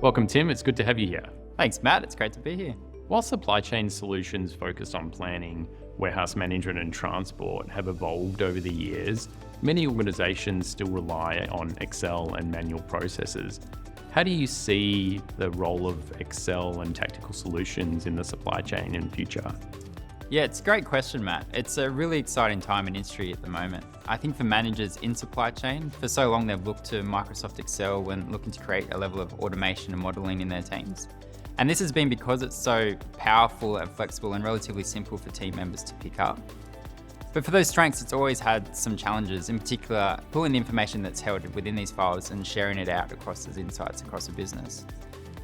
Welcome, Tim. It's good to have you here. Thanks, Matt. It's great to be here. While supply chain solutions focused on planning, warehouse management and transport have evolved over the years, many organizations still rely on Excel and manual processes. How do you see the role of Excel and tactical solutions in the supply chain in the future? Yeah, it's a great question, Matt. It's a really exciting time in industry at the moment. I think for managers in supply chain, for so long they've looked to Microsoft Excel when looking to create a level of automation and modeling in their teams. And this has been because it's so powerful and flexible and relatively simple for team members to pick up. But for those strengths, it's always had some challenges, in particular pulling the information that's held within these files and sharing it out across as insights across a business.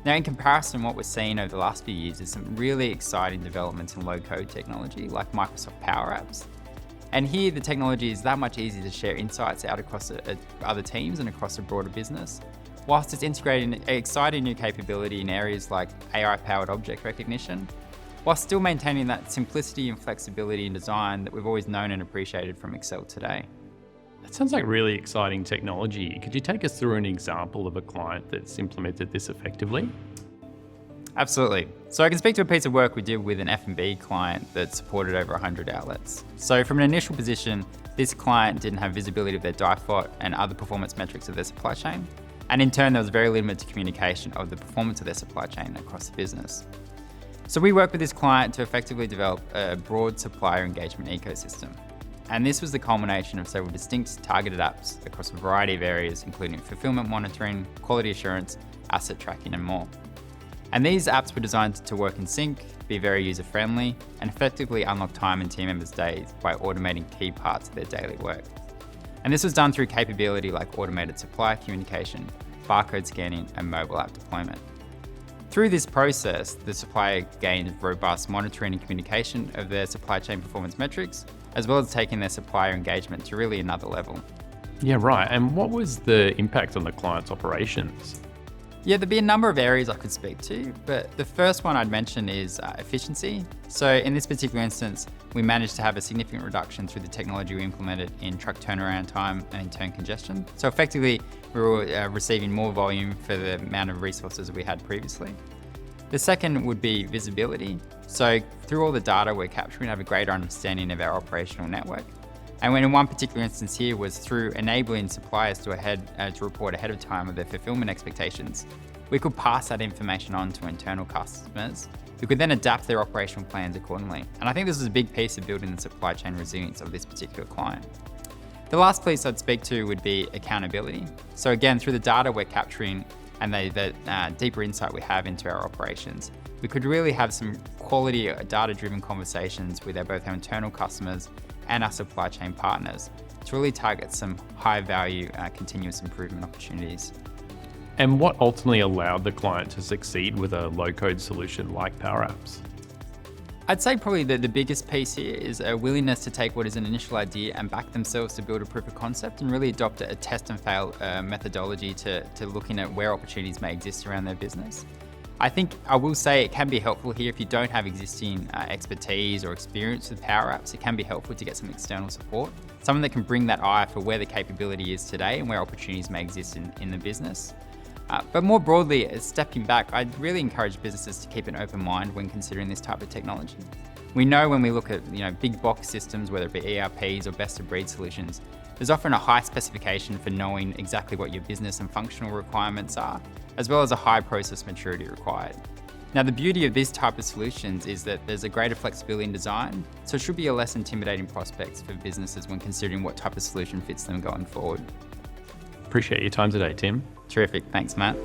Now, in comparison, what we're seeing over the last few years is some really exciting developments in low-code technology like Microsoft Power Apps. And here, the technology is that much easier to share insights out across other teams and across a broader business, whilst it's integrating an exciting new capability in areas like AI-powered object recognition, while still maintaining that simplicity and flexibility in design that we've always known and appreciated from Excel today. That sounds like really exciting technology. Could you take us through an example of a client that's implemented this effectively? Absolutely. So I can speak to a piece of work we did with an F&B client that supported over 100 outlets. So from an initial position, this client didn't have visibility of their DIFOT and other performance metrics of their supply chain. And in turn, there was very limited communication of the performance of their supply chain across the business. So we worked with this client to effectively develop a broad supplier engagement ecosystem. And this was the culmination of several distinct targeted apps across a variety of areas, including fulfillment monitoring, quality assurance, asset tracking, and more. And these apps were designed to work in sync, be very user-friendly, and effectively unlock time in team members' days by automating key parts of their daily work. And this was done through capability like automated supplier communication, barcode scanning, and mobile app deployment. Through this process, the supplier gained robust monitoring and communication of their supply chain performance metrics, as well as taking their supplier engagement to really another level. Yeah, right. And what was the impact on the client's operations? Yeah, there'd be a number of areas I could speak to, but the first one I'd mention is efficiency. So in this particular instance, we managed to have a significant reduction through the technology we implemented in truck turnaround time and in turn congestion. So effectively, we were receiving more volume for the amount of resources we had previously. The second would be visibility. So through all the data we're capturing, we have a greater understanding of our operational network. And when in one particular instance here was through enabling suppliers to report ahead of time of their fulfillment expectations, we could pass that information on to internal customers who could then adapt their operational plans accordingly. And I think this is a big piece of building the supply chain resilience of this particular client. The last piece I'd speak to would be accountability. So again, through the data we're capturing and the deeper insight we have into our operations, we could really have some quality data-driven conversations with both our internal customers and our supply chain partners to really target some high-value continuous improvement opportunities. And what ultimately allowed the client to succeed with a low-code solution like Power Apps? I'd say probably the biggest piece here is a willingness to take what is an initial idea and back themselves to build a proof of concept and really adopt a test and fail methodology to looking at where opportunities may exist around their business. I think I will say it can be helpful here if you don't have existing expertise or experience with Power Apps. It can be helpful to get some external support, someone that can bring that eye for where the capability is today and where opportunities may exist in the business. But more broadly, stepping back, I'd really encourage businesses to keep an open mind when considering this type of technology. We know when we look at big box systems, whether it be ERPs or best-of-breed solutions, there's often a high specification for knowing exactly what your business and functional requirements are, as well as a high process maturity required. Now, the beauty of this type of solutions is that there's a greater flexibility in design, so it should be a less intimidating prospects for businesses when considering what type of solution fits them going forward. Appreciate your time today, Tim. Terrific. Thanks, Matt.